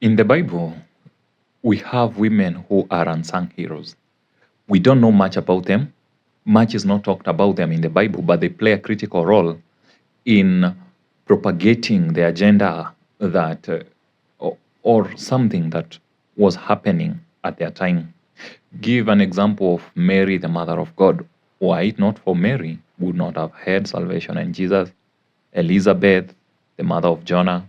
In the Bible, we have women who are unsung heroes. We don't know much about them. Much is not talked about them in the Bible, but they play a critical role in propagating the agenda that, or something that was happening at their time. Give an example of Mary, the mother of God. Were it not for Mary, we would not have had salvation in Jesus. Elizabeth, the mother of Jonah,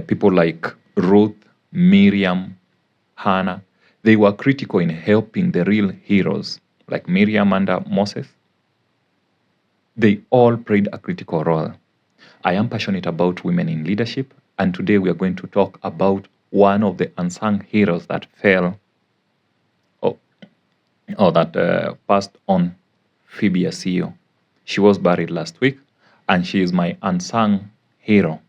people like Ruth, Miriam, Hannah, they were critical in helping the real heroes like Miriam under Moses. They all played a critical role. I am passionate about women in leadership, and today we are going to talk about one of the unsung heroes that fell or that passed on, Phoebe Asiyo. She was buried last week, and she is my unsung hero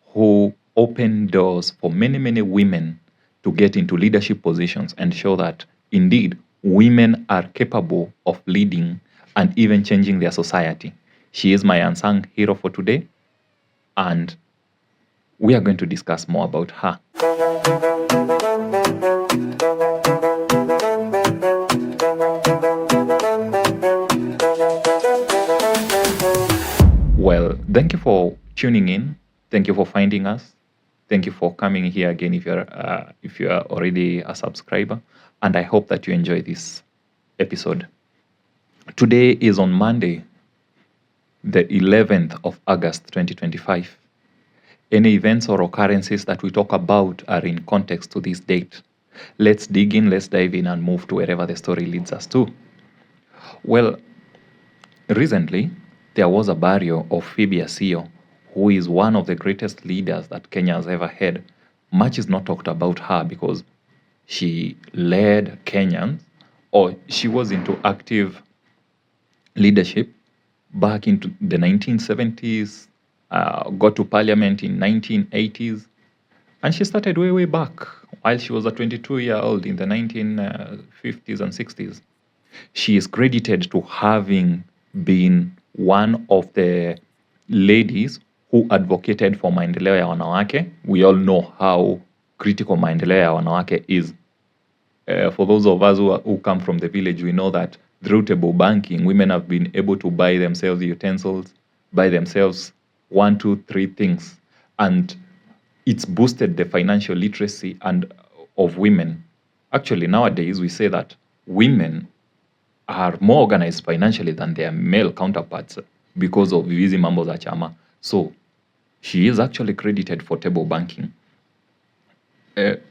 who opened doors for many, many women to get into leadership positions and show that indeed women are capable of leading and even changing their society. She is my unsung hero for today, and we are going to discuss more about her. Well, thank you for tuning in. Thank you for finding us. Thank you for coming here again if you're already a subscriber. And I hope that you enjoy this episode. Today is on Monday, the 11th of August, 2025. Any events or occurrences that we talk about are in context to this date. Let's dig in, let's dive in and move to wherever the story leads us to. Well, recently, there was a burial of Phoebe Asiyo, who is one of the greatest leaders that Kenya has ever had. Much is not talked about her because she led Kenyans, or she was into active leadership back into the 1970s, got to parliament in 1980s, and she started way, way back while she was a 22-year-old in the 1950s and 60s. She is credited to having been one of the ladies who advocated for maendeleo ya wanawake. We all know how critical maendeleo ya wanawake is. For those of us who come from the village, we know that through table banking, women have been able to buy themselves utensils, buy themselves 1, 2, 3 things. And it's boosted the financial literacy of women. Actually, nowadays, we say that women are more organized financially than their male counterparts because of hizi mambo za chama. So she is actually credited for table banking.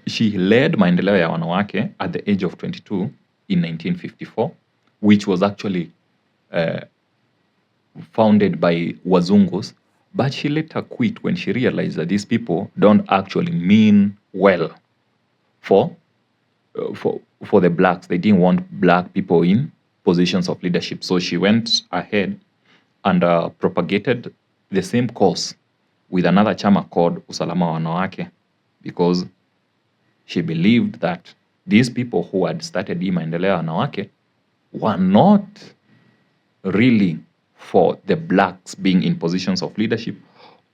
She led maendeleo ya wanawake at the age of 22 in 1954, which was actually founded by Wazungus, but she later quit when she realized that these people don't actually mean well for the blacks. They didn't want black people in positions of leadership. So she went ahead and propagated the same cause with another chama called Usalama wa Wanawake, because she believed that these people who had started hii maendeleo ya wanawake were not really for the blacks being in positions of leadership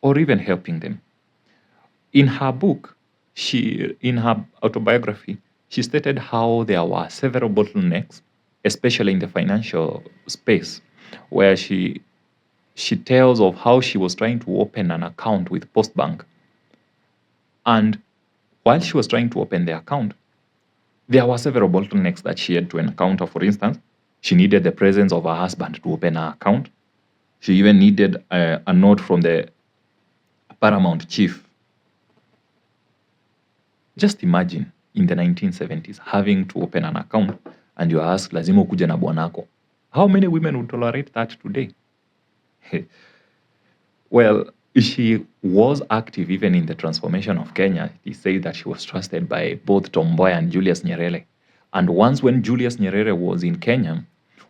or even helping them. In her book, in her autobiography, she stated how there were several bottlenecks, especially in the financial space, where she tells of how she was trying to open an account with Postbank. And while she was trying to open the account, there were several bottlenecks that she had to encounter. For instance, she needed the presence of her husband to open her account. She even needed a note from the paramount chief. Just imagine in the 1970s having to open an account and you ask, lazima ukuje na bwanako. How many women would tolerate that today? Well, she was active even in the transformation of Kenya. He said that she was trusted by both Tom Mboya and Julius Nyerere. And once when Julius Nyerere was in Kenya,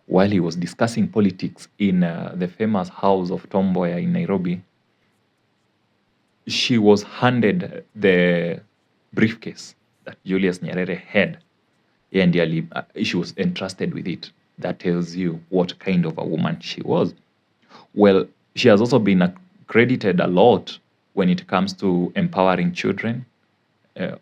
while he was discussing politics in the famous house of Tom Mboya in Nairobi, she was handed the briefcase that Julius Nyerere had, and she was entrusted with it. That tells you what kind of a woman she was. Well, she has also been credited a lot when it comes to empowering children, uh,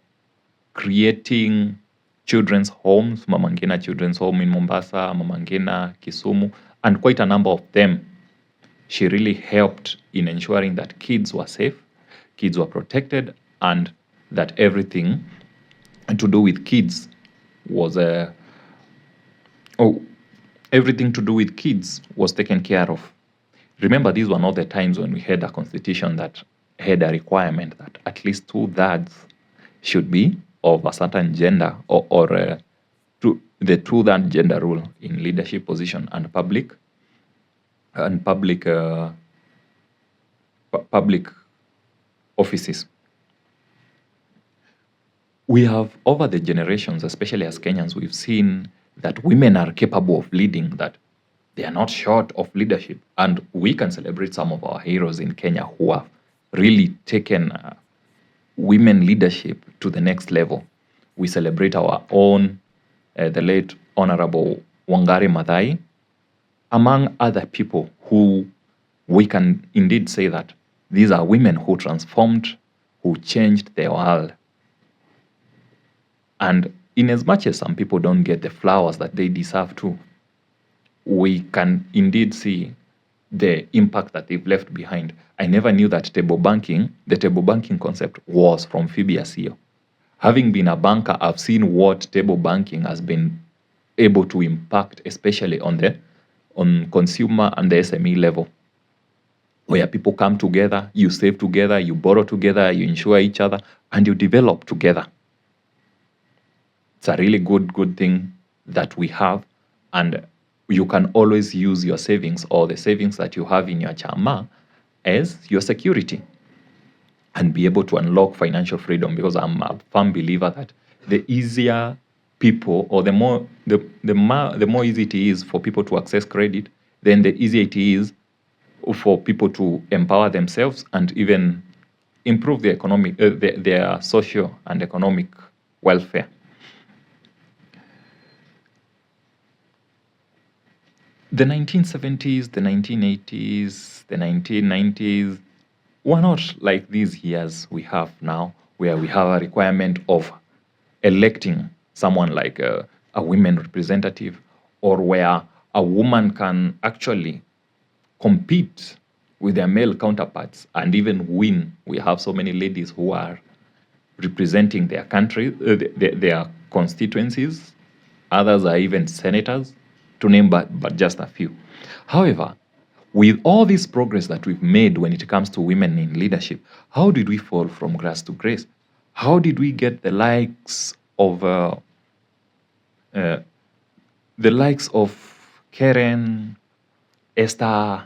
creating children's homes, Mama Ngina Children's Home in Mombasa, Mama Ngina Kisumu, and quite a number of them. She really helped in ensuring that kids were safe, kids were protected, and that everything to do with kids was everything to do with kids was taken care of. Remember, these were not the times when we had a constitution that had a requirement that at least 2/3 should be of a certain gender, or the 2/3 gender rule in leadership position and public offices. We have, over the generations, especially as Kenyans, we've seen that women are capable of leading, that they are not short of leadership. And we can celebrate some of our heroes in Kenya who have really taken women leadership to the next level. We celebrate our own, the late Honorable Wangari Maathai, among other people who we can indeed say that these are women who transformed, who changed the world. And in as much as some people don't get the flowers that they deserve to, we can indeed see the impact that they've left behind. I never knew that the table banking concept was from Phoebe Asiyo. Having been a banker, I've seen what table banking has been able to impact, especially on consumer and the SME level, where people come together, you save together, you borrow together, you insure each other, and you develop together. It's a really good thing that we have, and you can always use your savings or the savings that you have in your chama as your security and be able to unlock financial freedom, because I'm a firm believer that the easier people, or the more easy it is for people to access credit, then the easier it is for people to empower themselves and even improve their their social and economic welfare. The 1970s, the 1980s, the 1990s were not like these years we have now, where we have a requirement of electing someone like a women representative, or where a woman can actually compete with their male counterparts and even win. We have so many ladies who are representing their country, their constituencies. Others are even senators, to name but just a few. However, with all this progress that we've made when it comes to women in leadership, how did we fall from grace to grace? How did we get the likes of Karen, Esther,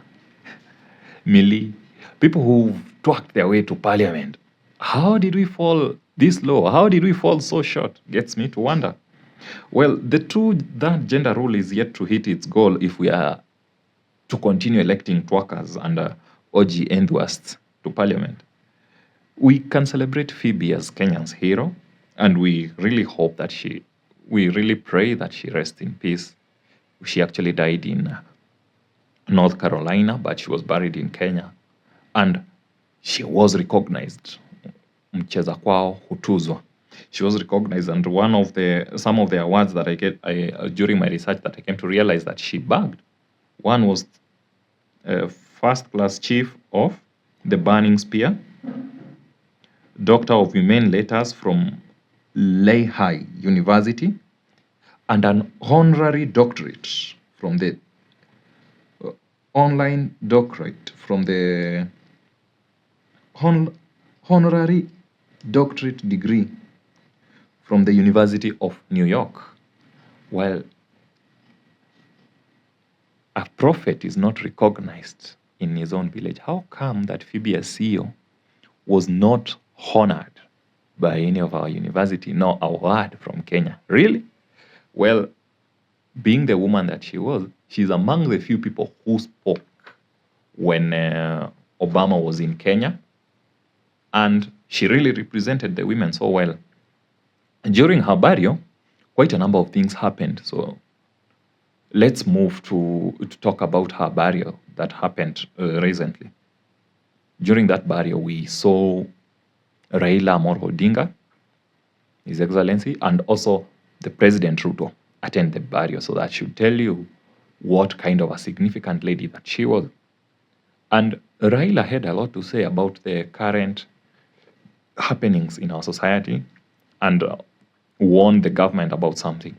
Millie, people who've twerked their way to parliament? How did we fall this low? How did we fall so short? Gets me to wonder. Well, that gender rule is yet to hit its goal if we are to continue electing twerkers and OG enthusiasts to parliament. We can celebrate Phoebe as Kenya's hero, and we really hope that we really pray that she rests in peace. She actually died in North Carolina, but she was buried in Kenya, and she was recognized. Mcheza kwao hutuzwa. She was recognized, and some of the awards that I get during my research that I came to realize that she bagged. One was First Class Chief of the Burning Spear, Doctor of Humane Letters from Lehigh University, and an honorary doctorate from the honorary doctorate degree from the University of New York. Well, a prophet is not recognized in his own village. How come that Phoebe Asiyo was not honored by any of our university, nor award from Kenya? Really? Well, being the woman that she was, she's among the few people who spoke when Obama was in Kenya, and she really represented the women so well. During her burial, quite a number of things happened. So let's move to talk about her burial that happened recently. During that burial, we saw Raila Odinga, His Excellency, and also the President Ruto attend the burial. So that should tell you what kind of a significant lady that she was. And Raila had a lot to say about the current happenings in our society and warned the government about something.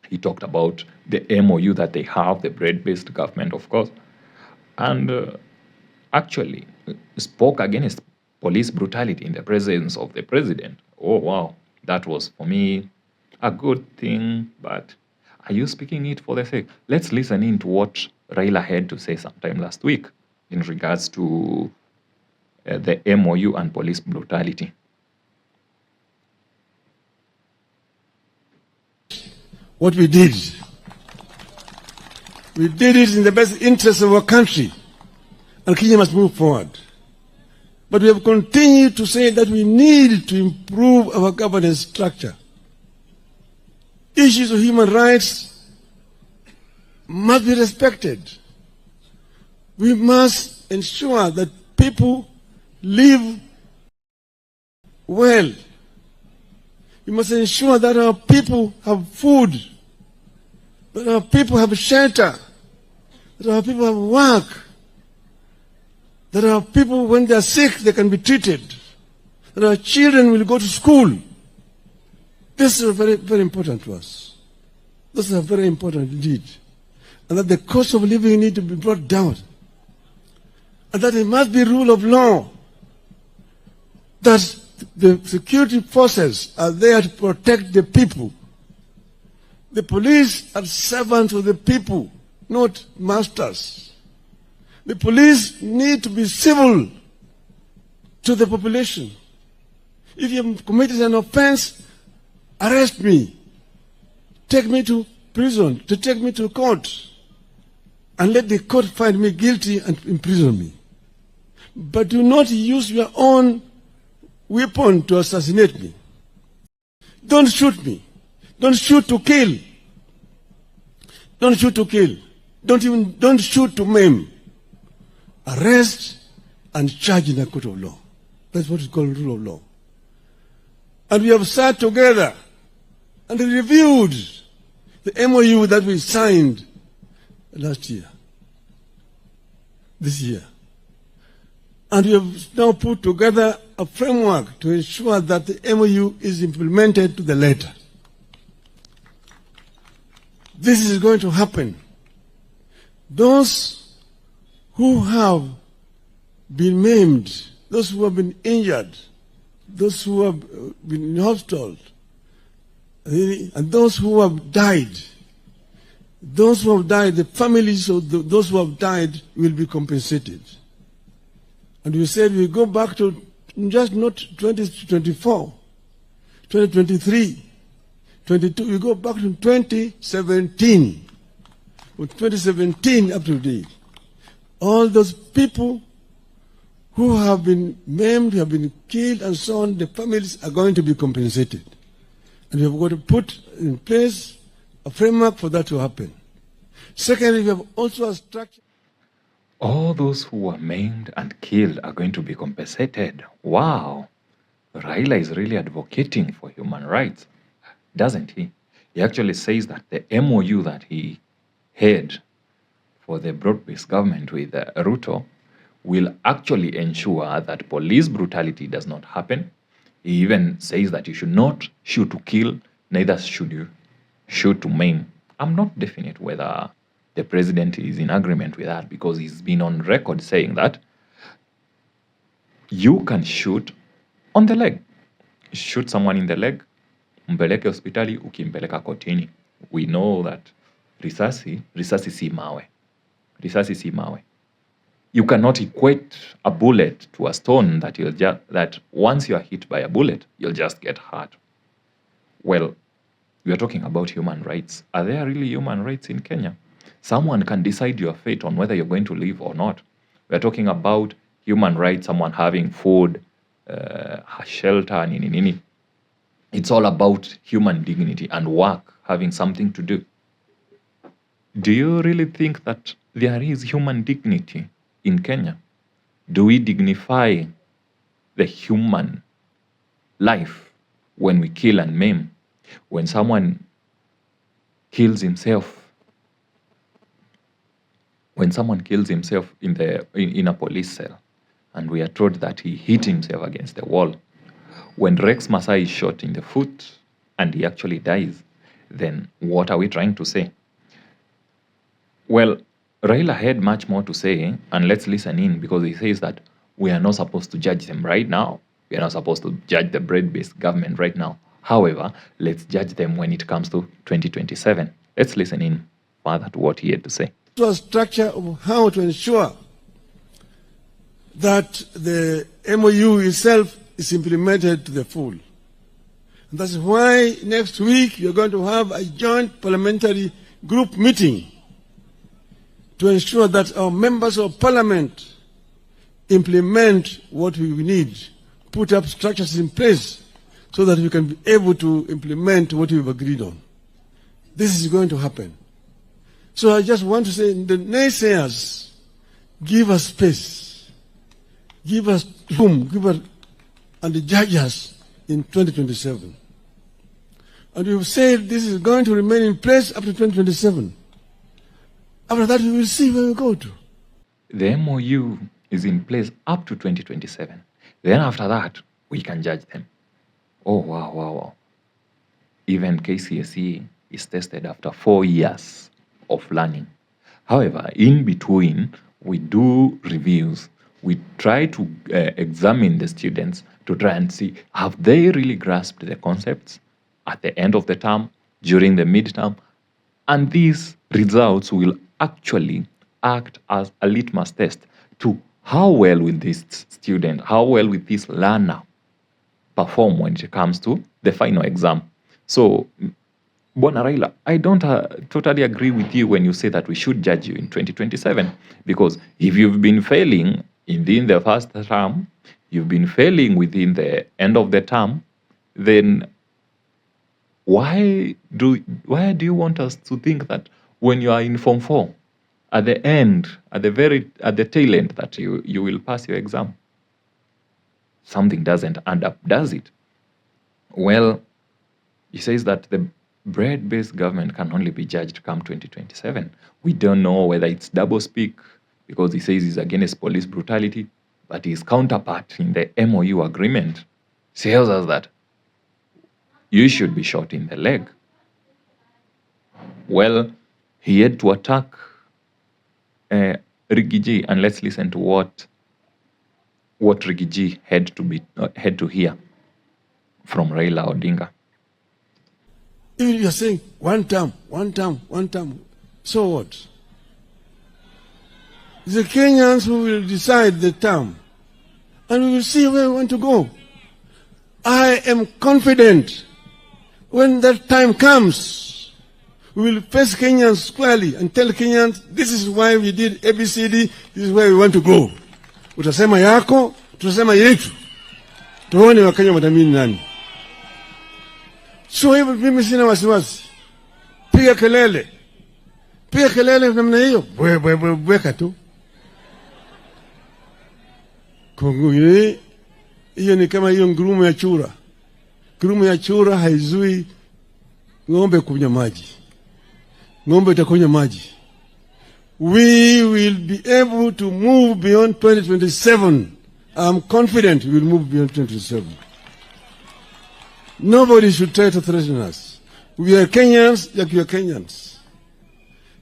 He talked about the MOU that they have, the bread-based government, of course, and actually spoke against police brutality in the presence of the president. Oh, wow. That was, for me, a good thing, but are you speaking it for the sake? Let's listen in to what Raila had to say sometime last week in regards to the MOU and police brutality. What we did it in the best interest of our country, and Kenya must move forward. But we have continued to say that we need to improve our governance structure. Issues of human rights must be respected. We must ensure that people live well. We must ensure that our people have food, that our people have shelter, that our people have work, that our people, when they are sick, they can be treated, that our children will go to school. This is very, very important to us. This is very important indeed. And that the cost of living need to be brought down. And that it must be rule of law. That the security forces are there to protect the people. The police are servants of the people, not masters. The police need to be civil to the population. If you have committed an offense, arrest me. Take me to prison, take me to court, and let the court find me guilty and imprison me. But do not use your own weapon to assassinate me. Don't shoot me. Don't shoot to kill. Don't shoot to kill. Don't shoot to maim. Arrest and charge in a court of law. That's what is called rule of law. And we have sat together and reviewed the MOU that we signed last year, this year. And we have now put together a framework to ensure that the MOU is implemented to the letter. This is going to happen. Those who have been maimed, those who have been injured, those who have been in hospital, and those who have died, the families of those who have died will be compensated. And we said we go back to just not 2024, 2023, 22, we go back to 2017. From 2017 up to date, all those people who have been maimed, have been killed, and so on, the families are going to be compensated. And we have got to put in place a framework for that to happen. Secondly, we have also a structure. All those who were maimed and killed are going to be compensated. Wow. Raila is really advocating for human rights, doesn't he? He actually says that the MOU that he had for the broad-based government with Ruto will actually ensure that police brutality does not happen. He even says that you should not shoot to kill, neither should you shoot to maim. I'm not definite whether the president is in agreement with that, because he's been on record saying that you can shoot on the leg. Shoot someone in the leg, mpeleke hospitali, ukimpeleka kotini. We know that risasi si mawe. Risasi si mawe. You cannot equate a bullet to a stone that once you are hit by a bullet, you'll just get hurt. Well, we are talking about human rights. Are there really human rights in Kenya? Someone can decide your fate on whether you're going to live or not. We are talking about human rights, someone having food, shelter, nini. It's all about human dignity and work, having something to do. Do you really think that there is human dignity in Kenya? Do we dignify the human life when we kill and maim, when someone kills himself, in a police cell, and we are told that he hit himself against the wall, when Rex Masai is shot in the foot and he actually dies, then what are we trying to say? Well, Raila had much more to say, and let's listen in, because he says that we are not supposed to judge them right now. We are not supposed to judge the bread-based government right now. However, let's judge them when it comes to 2027. Let's listen in further to what he had to say. A structure of how to ensure that the MOU itself is implemented to the full. And that's why next week you're going to have a joint parliamentary group meeting to ensure that our members of parliament implement what we need, put up structures in place so that we can be able to implement what we've agreed on. This is going to happen. So I just want to say, the naysayers, give us space, give us room, and judge us in 2027. And we've said this is going to remain in place up to 2027. After that, we will see where we go to. The MOU is in place up to 2027. Then after that, we can judge them. Oh, wow. Even KCSE is tested after 4 years of learning. However, in between, we do reviews. We try to examine the students to try and see, have they really grasped the concepts at the end of the term, during the midterm? And these results will actually act as a litmus test to how well will this student, how well will this learner perform when it comes to the final exam. So, Bwana Raila, I don't totally agree with you when you say that we should judge you in 2027, because if you've been failing within the first term, you've been failing within the end of the term, then why do you want us to think that when you are in Form 4, at the end, at the tail end, that you will pass your exam? Something doesn't add up, does it? Well, he says that the bread-based government can only be judged come 2027. We don't know whether it's doublespeak, because he says he's against police brutality, but his counterpart in the MOU agreement tells us that you should be shot in the leg. Well, he had to attack Rigiji, and let's listen to what Rigiji had to hear from Raila Odinga. Even you're saying one term, so what? It's the Kenyans who will decide the term, and we will see where we want to go. I am confident when that time comes, we will face Kenyans squarely and tell Kenyans, this is why we did ABCD, this is where we want to go. Utasema yako, tutasema yetu. Tuone Wakenya watamini nani. So hivyo mimi sina wasiwasi. Piga kelele namna hiyo. Bweka tu. Kongo hiyo ni kama hiyo ngurumo ya chura. Ngurumo ya chura haizui ng'ombe kunywa maji. Ng'ombe itakunywa maji. We will be able to move beyond 2027. I'm confident we will move beyond 2027. Nobody should try to threaten us. We are Kenyans like you are Kenyans.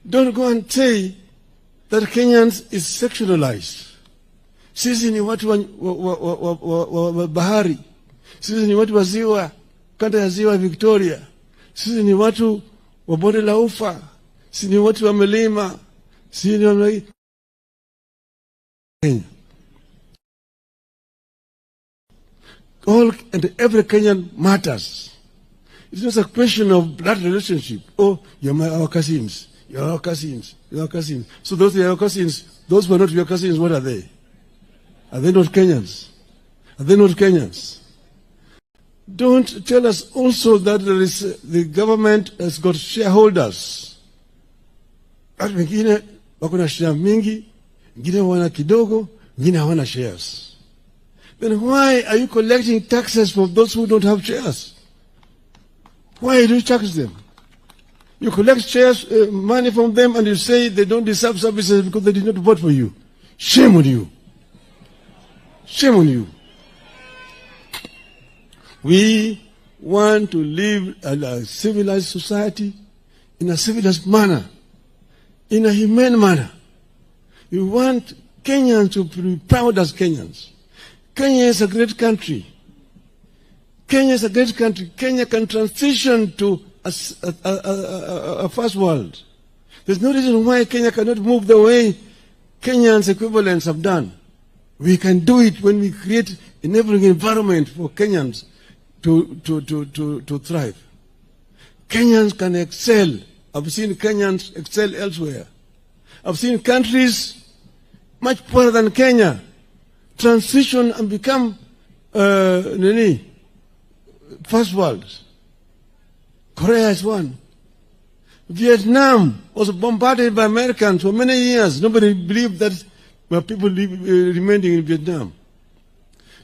Don't go and say that Kenyans is sectionalized. Sisi ni watu wa bahari. Sisi ni watu wa ziwa, kanda ya ziwa Victoria. Sisi ni watu wa bonde la ufa. Sisi ni watu wa milima. Sisi ni Kenya. All and every Kenyan matters. It's not a question of blood relationship. Oh, you're our cousins. You're our cousins. You're our cousins. So those are your cousins. Those who are not your cousins, what are they? Are they not Kenyans? Are they not Kenyans? Don't tell us also that the government has got shareholders. Watu wengine wako na share mingi, wengine wana kidogo, wengine hawana shares. Then why are you collecting taxes from those who don't have shares? Why do you tax them? You collect shares, money from them, and you say they don't deserve services because they did not vote for you. Shame on you. Shame on you. We want to live in a civilized society, in a civilized manner, in a humane manner. We want Kenyans to be proud as Kenyans. Kenya is a great country. Kenya is a great country. Kenya can transition to a first world. There's no reason why Kenya cannot move the way Kenyans equivalents have done. We can do it when we create enabling environment for Kenyans to thrive. Kenyans can excel. I've seen Kenyans excel elsewhere. I've seen countries much poorer than Kenya transition and become first world. Korea is one. Vietnam was bombarded by Americans for many years. Nobody believed that people remaining in Vietnam.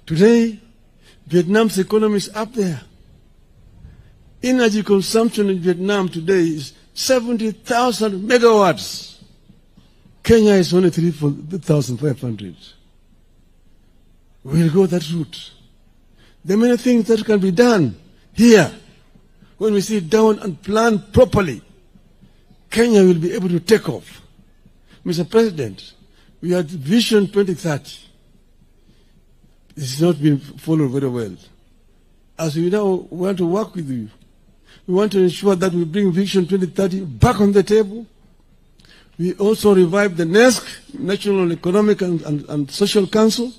Today, Vietnam's economy is up there. Energy consumption in Vietnam today is 70,000 megawatts. Kenya is only 3,500. We'll go that route. There are many things that can be done here. When we sit down and plan properly, Kenya will be able to take off. Mr. President, we had Vision 2030. It's not been followed very well. As we now want to work with you, we want to ensure that we bring Vision 2030 back on the table. We also revive the NESC, National Economic and Social Council,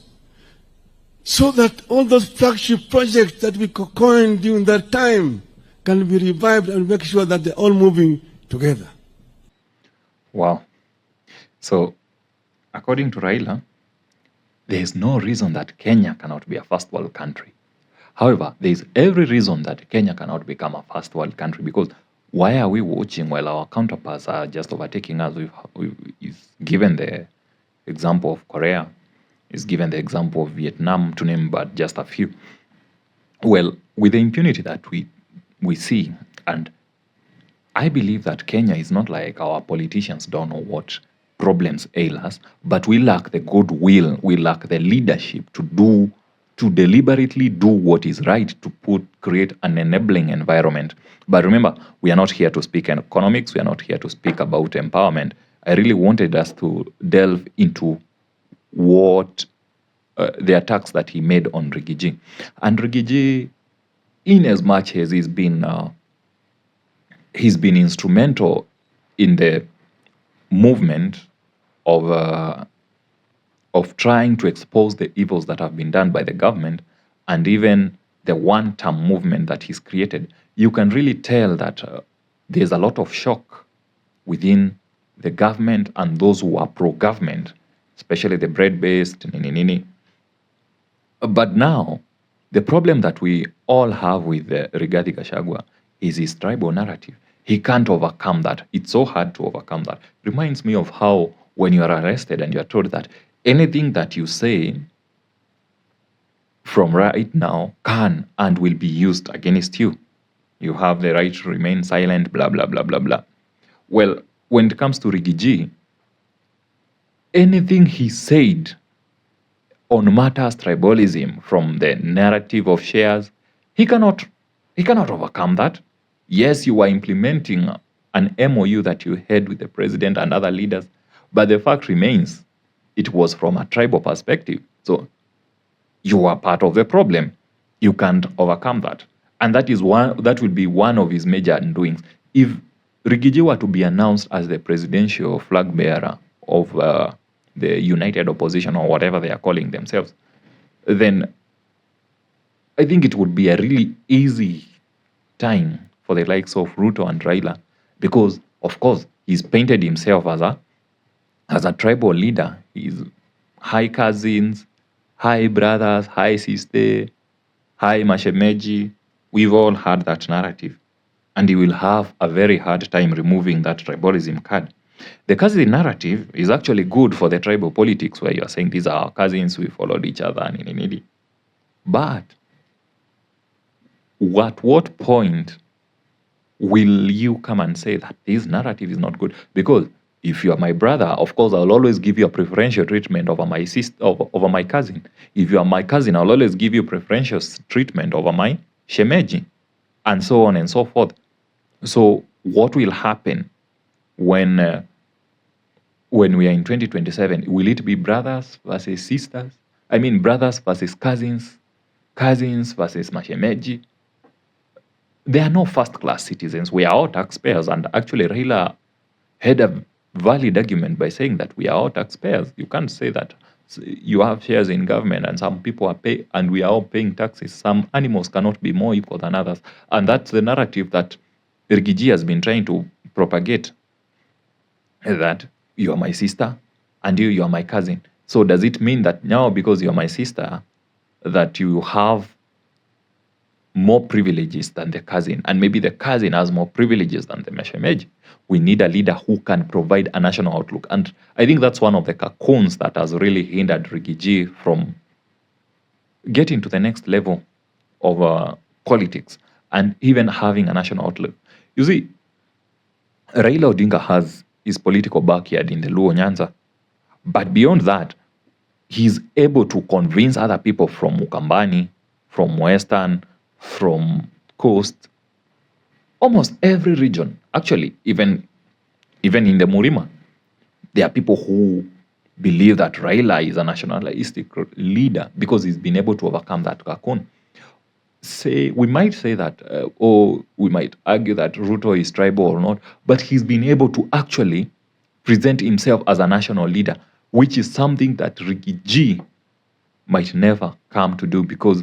so that all those flagship projects that we coined during that time can be revived and make sure that they're all moving together. Wow. So, according to Raila, there is no reason that Kenya cannot be a first world country. However, there is every reason that Kenya cannot become a first world country, because why are we watching while our counterparts are just overtaking us? We've given the example of Korea, is given the example of Vietnam, to name but just a few. Well, with the impunity that we see, and I believe that Kenya is not like our politicians don't know what problems ail us, but we lack the goodwill, we lack the leadership to deliberately do what is right, to create an enabling environment. But remember, we are not here to speak economics, we are not here to speak about empowerment. I really wanted us to delve into what the attacks that he made on Rigiji. And Rigiji, in as much as he's been instrumental in the movement of trying to expose the evils that have been done by the government, and even the one-term movement that he's created, you can really tell that there's a lot of shock within the government and those who are pro-government, especially the bread-based. But now, the problem that we all have with Rigathi Gachagua is his tribal narrative. He can't overcome that. It's so hard to overcome that. Reminds me of how when you are arrested and you are told that anything that you say from right now can and will be used against you. You have the right to remain silent, blah, blah, blah, blah, blah. Well, when it comes to Rigiji, anything he said on matters tribalism, from the narrative of shares, he cannot overcome that. Yes, you are implementing an MOU that you had with the president and other leaders, but the fact remains, it was from a tribal perspective. So you are part of the problem. You can't overcome that. And that will be one of his major undoings. If Rigiji were to be announced as the presidential flag bearer of the United Opposition, or whatever they are calling themselves, then I think it would be a really easy time for the likes of Ruto and Raila, because, of course, he's painted himself as a tribal leader. He's high cousins, high brothers, high sister, high mashemeji. We've all had that narrative. And he will have a very hard time removing that tribalism card. The cousin narrative is actually good for the tribal politics, where you're saying these are our cousins, we followed each other, but at what point will you come and say that this narrative is not good? Because if you are my brother, of course, I'll always give you a preferential treatment over my sister, over my cousin. If you are my cousin, I'll always give you preferential treatment over my shemeji, and so on and so forth. So what will happen when we are in 2027? Will it be brothers versus sisters? I mean, brothers versus cousins, cousins versus mashemeji? They are no first-class citizens. We are all taxpayers, and actually Raila had a valid argument by saying that we are all taxpayers. You can't say that you have shares in government and some people are paying, and we are all paying taxes. Some animals cannot be more equal than others, and that's the narrative that Rigiji has been trying to propagate, that you are my sister and you are my cousin. So does it mean that now because you are my sister that you have more privileges than the cousin, and maybe the cousin has more privileges than the meshemeji? We need a leader who can provide a national outlook, and I think that's one of the cocoons that has really hindered Rigiji from getting to the next level of politics and even having a national outlook. You see, Raila Odinga has his political backyard in the Luo Nyanza, but beyond that, he's able to convince other people from Mukambani, from Western, from Coast, almost every region. Actually, even in the Murima, there are people who believe that Raila is a nationalistic leader because he's been able to overcome that cocoon. We might say that, or we might argue that Ruto is tribal or not, but he's been able to actually present himself as a national leader, which is something that Rigiji might never come to do, because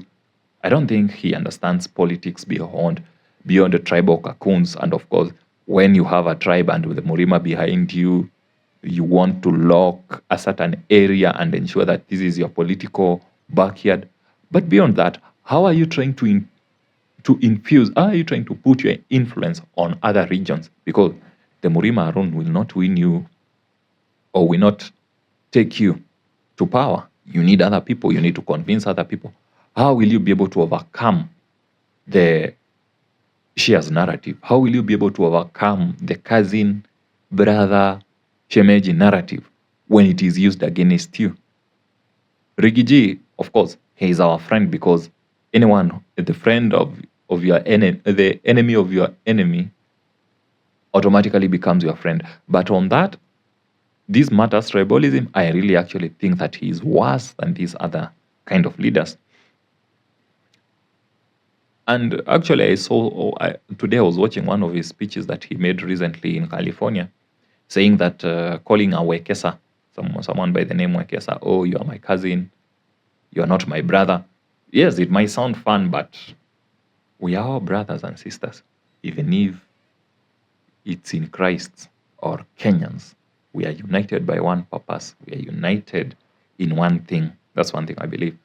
I don't think he understands politics beyond the tribal cocoons. And of course, when you have a tribe and with the Murima behind you, you want to lock a certain area and ensure that this is your political backyard. But beyond that, how are you trying to infuse, how are you trying to put your influence on other regions? Because the Murima alone will not win you or will not take you to power. You need other people. You need to convince other people. How will you be able to overcome the shares narrative? How will you be able to overcome the cousin, brother, shemeji narrative when it is used against you? Rigiji, of course, he is our friend, because anyone, the friend of your enemy, the enemy of your enemy, automatically becomes your friend. But on that, this matters tribalism, I really actually think that he is worse than these other kind of leaders. And actually, today I was watching one of his speeches that he made recently in California, saying that calling a Wekesa, someone by the name Wekesa, oh, you are my cousin, you are not my brother. Yes, it might sound fun, but we are all brothers and sisters, even if it's in Christ or Kenyans. We are united by one purpose. We are united in one thing. That's one thing I believe.